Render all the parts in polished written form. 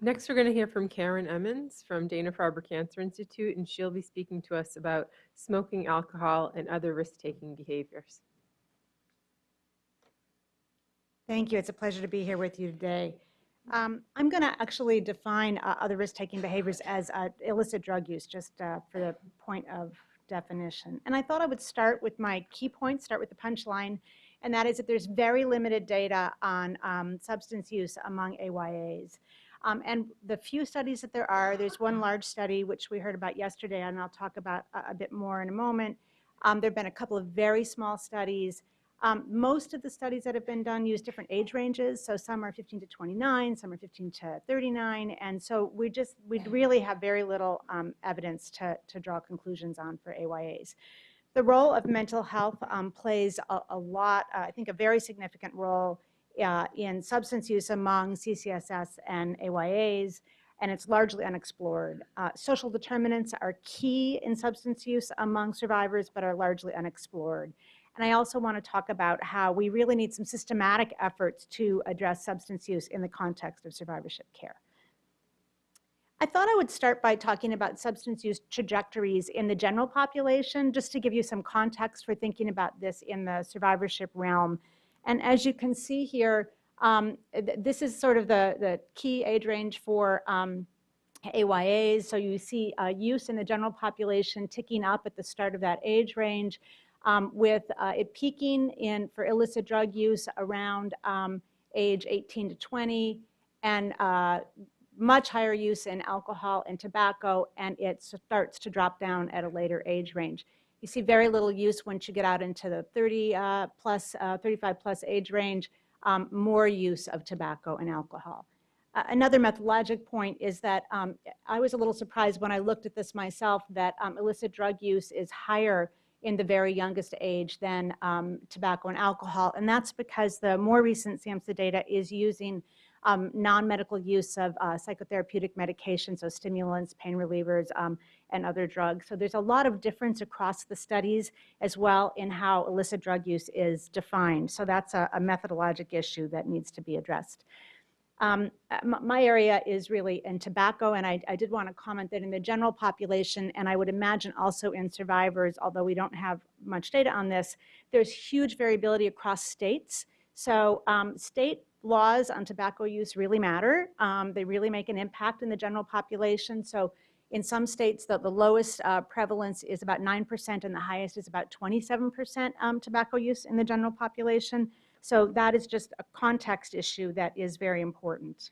Next, we're going to hear from Karen Emmons from Dana-Farber Cancer Institute, and she'll be speaking to us about smoking, alcohol, and other risk-taking behaviors. Thank you. It's a pleasure to be here with you today. I'm going to actually define other risk-taking behaviors as illicit drug use, just for the point of definition. And I thought I would start with my key points, start with the punchline, and that is that there's very limited data on substance use among AYAs. And the few studies that there's one large study which we heard about yesterday, and I'll talk about a bit more in a moment. There have been a couple of very small studies. Most of the studies that have been done use different age ranges, so some are 15 to 29, some are 15 to 39, and so we really have very little evidence to draw conclusions on for AYAs. The role of mental health plays a lot, I think a very significant role in substance use among CCSS and AYAs, and it's largely unexplored. Social determinants are key in substance use among survivors, but are largely unexplored. And I also want to talk about how we really need some systematic efforts to address substance use in the context of survivorship care. I thought I would start by talking about substance use trajectories in the general population, just to give you some context for thinking about this in the survivorship realm. And as you can see here, this is sort of the key age range for AYAs. So you see use in the general population ticking up at the start of that age range, with it peaking for illicit drug use around age 18 to 20, and much higher use in alcohol and tobacco, and it starts to drop down at a later age range. You see very little use once you get out into the 35 plus age range, more use of tobacco and alcohol. Another methodologic point is that I was a little surprised when I looked at this myself that illicit drug use is higher in the very youngest age than tobacco and alcohol, and that's because the more recent SAMHSA data is using non-medical use of psychotherapeutic medications, so stimulants, pain relievers, and other drugs. So there's a lot of difference across the studies as well in how illicit drug use is defined. So that's a methodologic issue that needs to be addressed. My area is really in tobacco, and I did want to comment that in the general population, and I would imagine also in survivors, although we don't have much data on this, there's huge variability across states. So state laws on tobacco use really matter. They really make an impact in the general population. So in some states, the lowest prevalence is about 9%, and the highest is about 27% tobacco use in the general population. So that is just a context issue that is very important.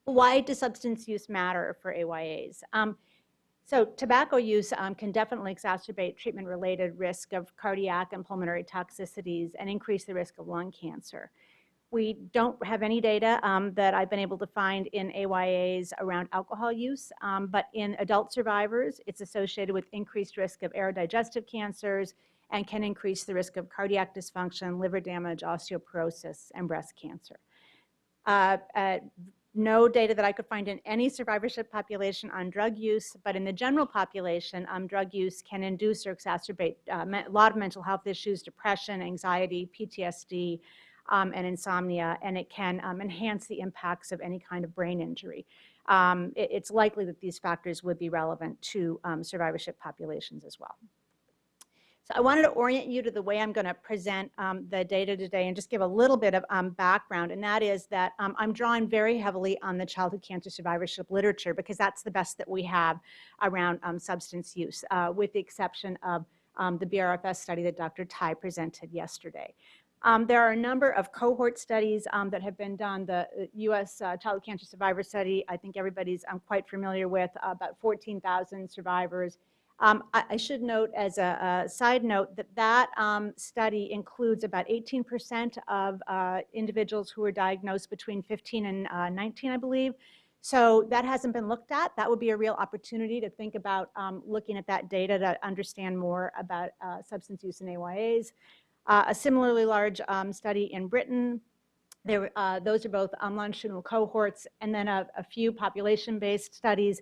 Why does substance use matter for AYAs? So tobacco use can definitely exacerbate treatment-related risk of cardiac and pulmonary toxicities and increase the risk of lung cancer. We don't have any data that I've been able to find in AYAs around alcohol use, but in adult survivors, it's associated with increased risk of aerodigestive cancers and can increase the risk of cardiac dysfunction, liver damage, osteoporosis, and breast cancer. No data that I could find in any survivorship population on drug use, but in the general population, drug use can induce or exacerbate a lot of mental health issues, depression, anxiety, PTSD, and insomnia, and it can enhance the impacts of any kind of brain injury. It's likely that these factors would be relevant to survivorship populations as well. So I wanted to orient you to the way I'm going to present the data today and just give a little bit of background, and that is that I'm drawing very heavily on the childhood cancer survivorship literature because that's the best that we have around substance use, with the exception of the BRFS study that Dr. Tai presented yesterday. There are a number of cohort studies that have been done. The U.S. Childhood Cancer Survivor Study, I think everybody's quite familiar with, about 14,000 survivors. I should note as a side note that study includes about 18% of individuals who were diagnosed between 15 and 19, I believe. So that hasn't been looked at. That would be a real opportunity to think about looking at that data to understand more about substance use in AYAs. A similarly large study in Britain. Those are both longitudinal cohorts, and then a few population-based studies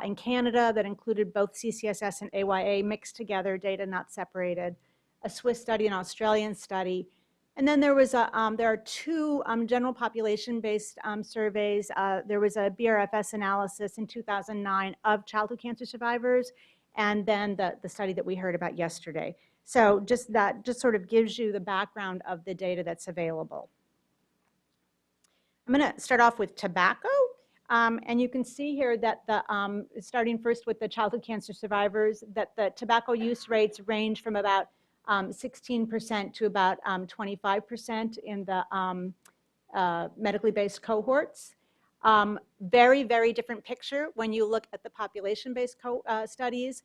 in Canada that included both CCSS and AYA mixed together, data not separated, a Swiss study, an Australian study. And then there are two general population-based surveys. There was a BRFS analysis in 2009 of childhood cancer survivors, and then the study that we heard about yesterday. So just sort of gives you the background of the data that's available. I'm going to start off with tobacco. And you can see here that starting first with the childhood cancer survivors, that the tobacco use rates range from about 16% to about 25% in the medically based cohorts. Very, very different picture when you look at the population-based studies.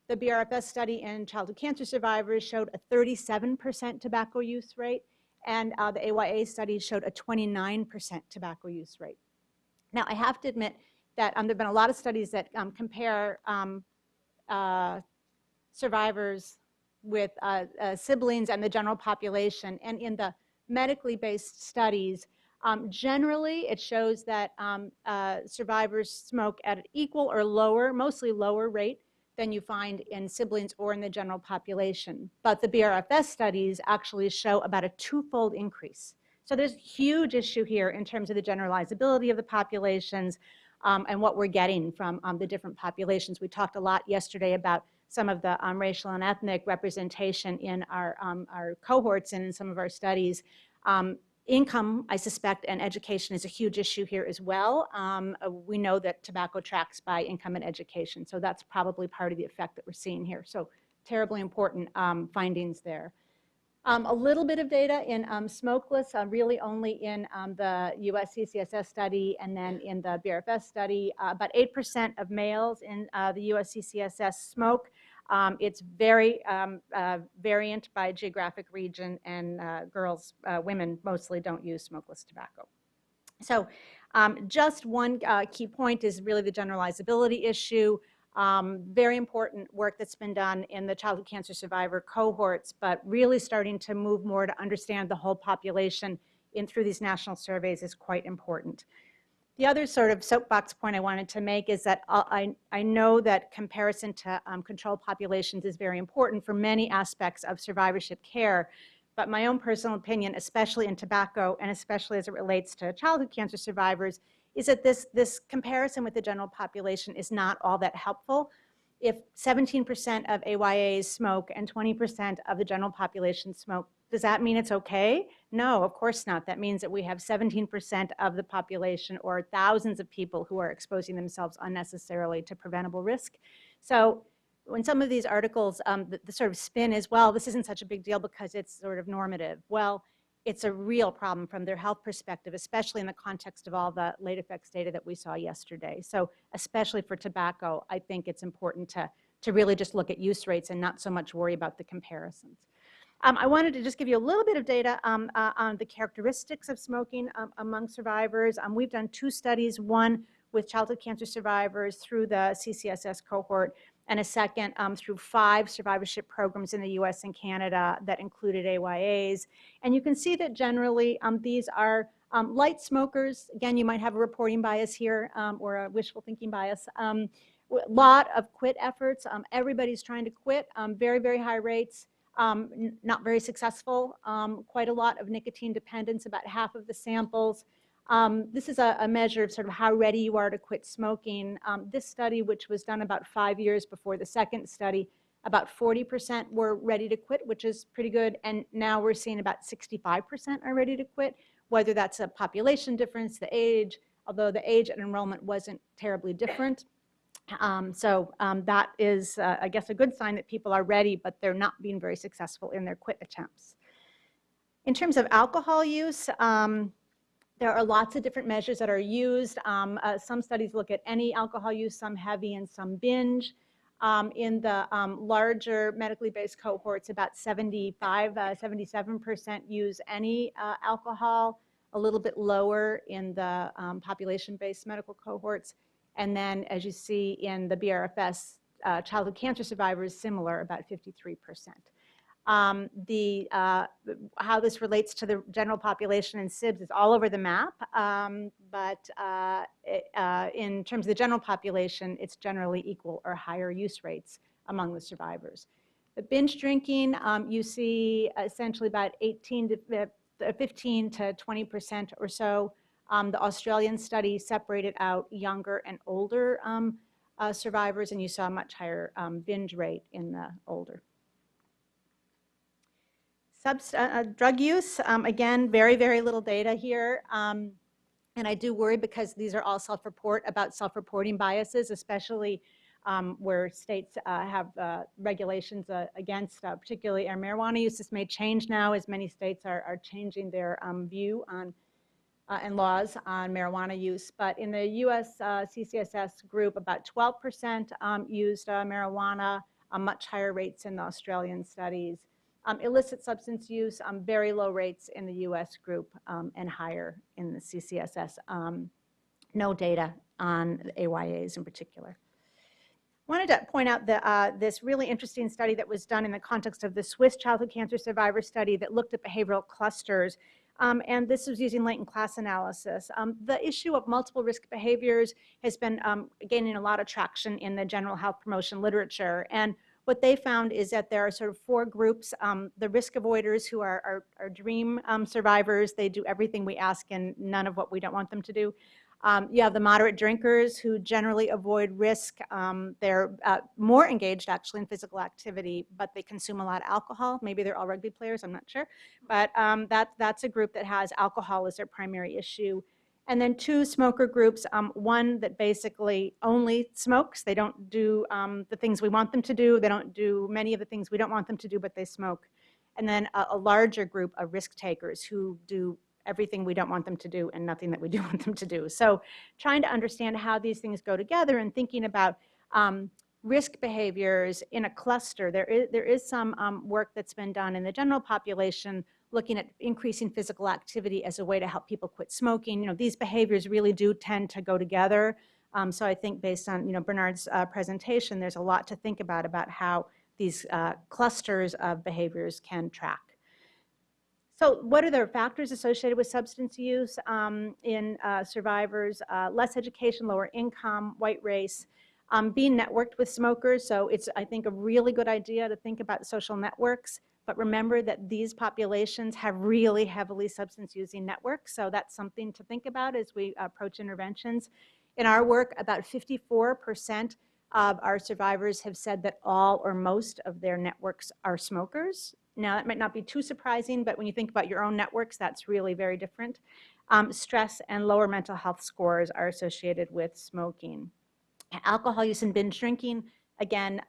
The BRFS study in childhood cancer survivors showed a 37% tobacco use rate, and the AYA study showed a 29% tobacco use rate. Now, I have to admit that there have been a lot of studies that compare survivors with siblings and the general population. And in the medically based studies, generally it shows that survivors smoke at an equal or lower, mostly lower rate than you find in siblings or in the general population. But the BRFS studies actually show about a twofold increase. So there's a huge issue here in terms of the generalizability of the populations and what we're getting from the different populations. We talked a lot yesterday about some of the racial and ethnic representation in our cohorts and in some of our studies. Income, I suspect, and education is a huge issue here as well. We know that tobacco tracks by income and education, so that's probably part of the effect that we're seeing here. So terribly important findings there. A little bit of data in smokeless, really only in the US CCSS study and then in the BRFS study. About 8% of males in the US CCSS smoke. It's very variant by geographic region, and women mostly don't use smokeless tobacco. So just one key point is really the generalizability issue. Very important work that's been done in the childhood cancer survivor cohorts, but really starting to move more to understand the whole population through these national surveys is quite important. The other sort of soapbox point I wanted to make is that I know that comparison to control populations is very important for many aspects of survivorship care, but my own personal opinion, especially in tobacco and especially as it relates to childhood cancer survivors, is that this comparison with the general population is not all that helpful. If 17% of AYAs smoke and 20% of the general population smoke, does that mean it's okay? No, of course not. That means that we have 17% of the population, or thousands of people, who are exposing themselves unnecessarily to preventable risk. So when some of these articles, the sort of spin is, well, this isn't such a big deal because it's sort of normative. Well, it's a real problem from their health perspective, especially in the context of all the late effects data that we saw yesterday. So especially for tobacco, I think it's important to really just look at use rates and not so much worry about the comparisons. I wanted to just give you a little bit of data on the characteristics of smoking among survivors. We've done two studies, one with childhood cancer survivors through the CCSS cohort, and a second through 5 survivorship programs in the US and Canada that included AYAs. And you can see that generally these are light smokers. Again, you might have a reporting bias here or a wishful thinking bias. A lot of quit efforts. Everybody's trying to quit, very, very high rates. Not very successful, quite a lot of nicotine dependence, about half of the samples. This is a measure of sort of how ready you are to quit smoking. This study, which was done about 5 years before the second study, about 40% were ready to quit, which is pretty good. And now we're seeing about 65% are ready to quit, whether that's a population difference, the age, although the age and enrollment wasn't terribly different. That is, I guess, a good sign that people are ready, but they're not being very successful in their quit attempts. In terms of alcohol use, there are lots of different measures that are used. Some studies look at any alcohol use, some heavy and some binge. In the larger medically based cohorts, about 77% use any alcohol, a little bit lower in the population-based medical cohorts. And then, as you see in the BRFS, childhood cancer survivors, similar, about 53%. How this relates to the general population and SIBS is all over the map, but in terms of the general population, it's generally equal or higher use rates among the survivors. The binge drinking, you see essentially about 18 to 15 to 20% or so. The Australian study separated out younger and older survivors, and you saw a much higher binge rate in the older. Drug use, again, very, very little data here. And I do worry because these are all self-reporting biases, especially where states have regulations against particularly our marijuana use. This may change now as many states are changing their view on and laws on marijuana use. But in the US CCSS group, about 12% used marijuana, much higher rates in the Australian studies. Illicit substance use, very low rates in the US group and higher in the CCSS. No data on AYAs in particular. Wanted to point out this really interesting study that was done in the context of the Swiss childhood cancer survivor study that looked at behavioral clusters. And this was using latent class analysis. The issue of multiple risk behaviors has been gaining a lot of traction in the general health promotion literature. And what they found is that there are sort of 4 groups. The risk avoiders, who are dream survivors. They do everything we ask and none of what we don't want them to do. You have the moderate drinkers, who generally avoid risk. They're more engaged actually in physical activity, but they consume a lot of alcohol. Maybe they're all rugby players, I'm not sure. But that's a group that has alcohol as their primary issue. And then 2 smoker groups, one that basically only smokes. They don't do the things we want them to do. They don't do many of the things we don't want them to do, but they smoke. And then a larger group of risk takers who do everything we don't want them to do and nothing that we do want them to do. So trying to understand how these things go together and thinking about risk behaviors in a cluster. There is some work that's been done in the general population looking at increasing physical activity as a way to help people quit smoking. You know, these behaviors really do tend to go together. So I think based on Bernard's presentation, there's a lot to think about how these clusters of behaviors can track. So what are the factors associated with substance use in survivors? Less education, lower income, white race, being networked with smokers. So it's, I think, a really good idea to think about social networks. But remember that these populations have really heavily substance-using networks, so that's something to think about as we approach interventions. In our work, about 54% of our survivors have said that all or most of their networks are smokers. Now, that might not be too surprising, but when you think about your own networks, that's really very different. Stress and lower mental health scores are associated with smoking. Alcohol use and binge drinking, again,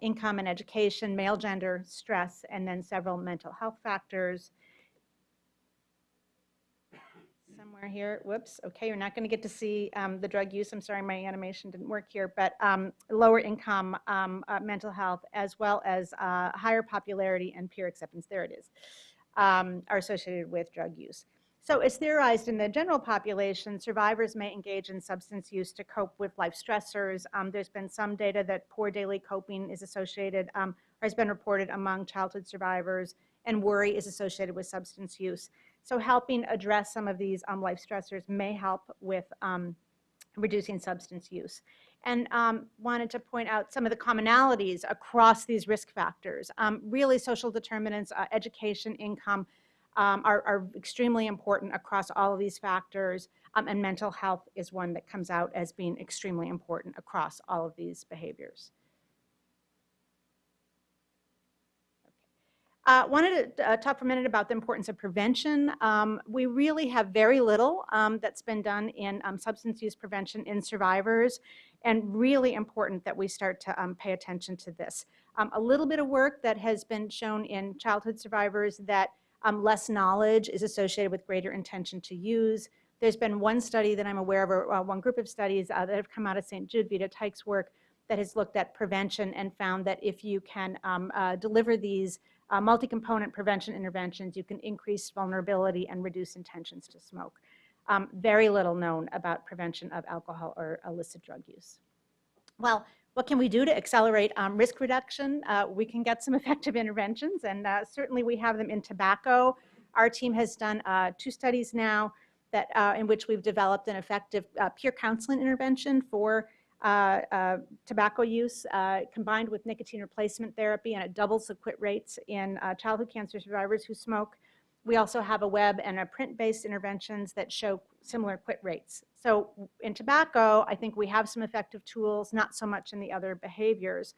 income and education, male gender, stress, and then several mental health factors. Somewhere here, whoops, okay, you're not going to get to see the drug use. I'm sorry, my animation didn't work here, but lower income, mental health, as well as higher popularity and peer acceptance, there it is, are associated with drug use. So as theorized in the general population, survivors may engage in substance use to cope with life stressors. There's been some data that poor daily coping is associated, or has been reported among childhood survivors, and worry is associated with substance use. So helping address some of these life stressors may help with reducing substance use. And wanted to point out some of the commonalities across these risk factors. Really social determinants, education, income, are extremely important across all of these factors, and mental health is one that comes out as being extremely important across all of these behaviors. Wanted to talk for a minute about the importance of prevention. We really have very little that's been done in substance use prevention in survivors, and really important that we start to pay attention to this. A little bit of work that has been shown in childhood survivors that less knowledge is associated with greater intention to use. There's been one study that I'm aware of, or one group of studies that have come out of St. Jude, Vita Teich's work, that has looked at prevention and found that if you can deliver these multi-component prevention interventions, you can increase vulnerability and reduce intentions to smoke. Very little known about prevention of alcohol or illicit drug use. Well, what can we do to accelerate risk reduction? We can get some effective interventions, and certainly we have them in tobacco. Our team has done 2 studies now that, in which we've developed an effective peer counseling intervention for tobacco use combined with nicotine replacement therapy, and it doubles the quit rates in childhood cancer survivors who smoke. We also have a web and a print-based interventions that show similar quit rates. So in tobacco, I think we have some effective tools, not so much in the other behaviors.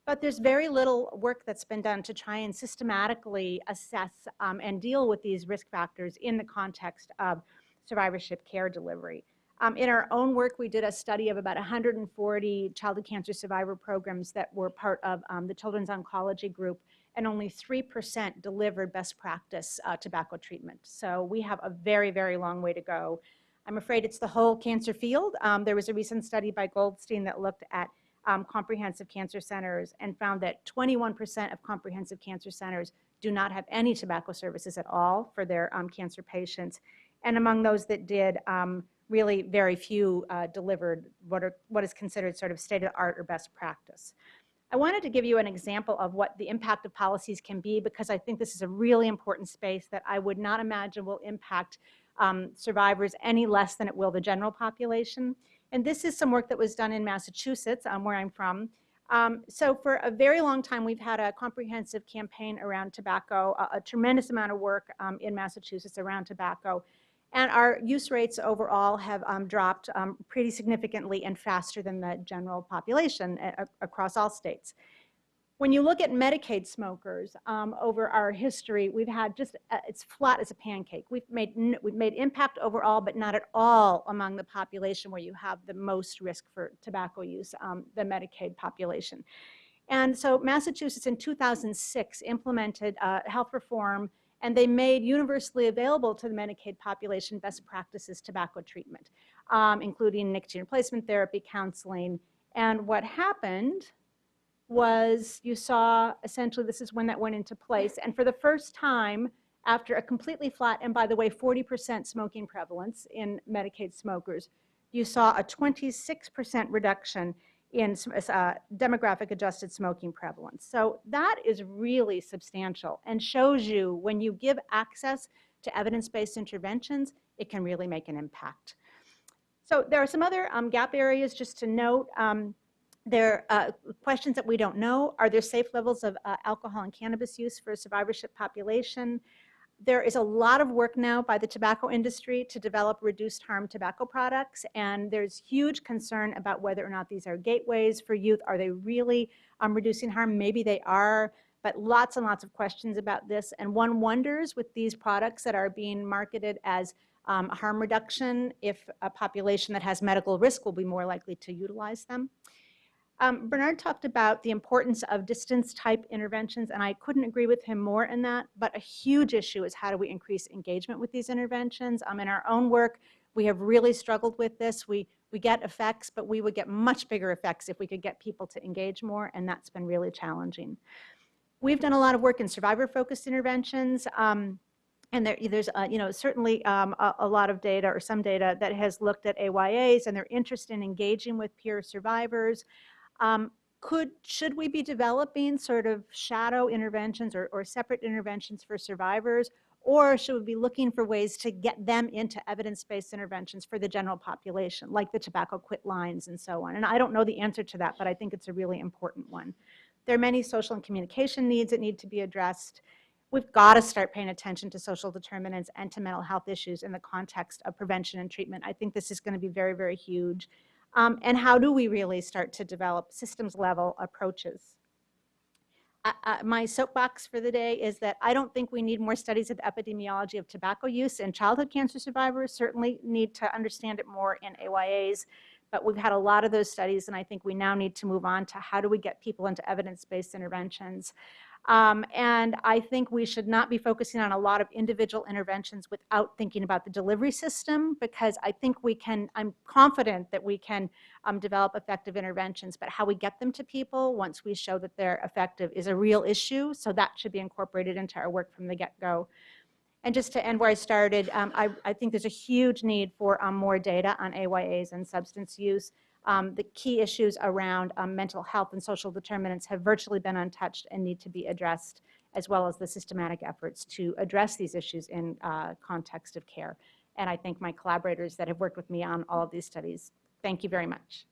But there's very little work that's been done to try and systematically assess and deal with these risk factors in the context of survivorship care delivery. In our own work, we did a study of about 140 childhood cancer survivor programs that were part of the Children's Oncology Group, and only 3% delivered best practice tobacco treatment. So we have a very, very long way to go. I'm afraid it's the whole cancer field. There was a recent study by Goldstein that looked at comprehensive cancer centers and found that 21% of comprehensive cancer centers do not have any tobacco services at all for their cancer patients. And among those that did, really very few delivered what is considered sort of state-of-the-art or best practice. I wanted to give you an example of what the impact of policies can be, because I think this is a really important space that I would not imagine will impact survivors any less than it will the general population. And this is some work that was done in Massachusetts, where I'm from. So for a very long time, we've had a comprehensive campaign around tobacco, a tremendous amount of work in Massachusetts around tobacco. And our use rates overall have dropped pretty significantly and faster than the general population across all states. When you look at Medicaid smokers over our history, we've had just, it's flat as a pancake. We've made impact overall, but not at all among the population where you have the most risk for tobacco use, the Medicaid population. And so Massachusetts in 2006 implemented health reform, and they made universally available to the Medicaid population best practices tobacco treatment, including nicotine replacement therapy, counseling. And what happened was you saw, essentially, this is when that went into place. And for the first time, after a completely flat, and by the way, 40% smoking prevalence in Medicaid smokers, you saw a 26% reduction in demographic adjusted smoking prevalence. So that is really substantial and shows you when you give access to evidence-based interventions, it can really make an impact. So there are some other gap areas just to note. There are questions that we don't know. Are there safe levels of alcohol and cannabis use for a survivorship population? There is a lot of work now by the tobacco industry to develop reduced harm tobacco products, and there's huge concern about whether or not these are gateways for youth. Are they really reducing harm? Maybe they are, but lots and lots of questions about this. And one wonders with these products that are being marketed as harm reduction, if a population that has medical risk will be more likely to utilize them. Bernard talked about the importance of distance type interventions, and I couldn't agree with him more in that, but a huge issue is how do we increase engagement with these interventions. In our own work, we have really struggled with this. We get effects, but we would get much bigger effects if we could get people to engage more, and that's been really challenging. We've done a lot of work in survivor-focused interventions, and there's certainly a lot of data or some data that has looked at AYAs and their interest in engaging with peer survivors. Should we be developing sort of shadow interventions or separate interventions for survivors, or should we be looking for ways to get them into evidence-based interventions for the general population, like the tobacco quit lines and so on? And I don't know the answer to that, but I think it's a really important one. There are many social and communication needs that need to be addressed. We've got to start paying attention to social determinants and to mental health issues in the context of prevention and treatment. I think this is going to be very, very huge. And how do we really start to develop systems-level approaches? My soapbox for the day is that I don't think we need more studies of the epidemiology of tobacco use in childhood cancer survivors. Certainly need to understand it more in AYAs, but we've had a lot of those studies, and I think we now need to move on to how do we get people into evidence-based interventions. And I think we should not be focusing on a lot of individual interventions without thinking about the delivery system, because I think we can, I'm confident that we can develop effective interventions, but how we get them to people once we show that they're effective is a real issue, so that should be incorporated into our work from the get-go. And just to end where I started, I think there's a huge need for more data on AYAs and substance use. The key issues around mental health and social determinants have virtually been untouched and need to be addressed, as well as the systematic efforts to address these issues in context of care. And I thank my collaborators that have worked with me on all of these studies. Thank you very much.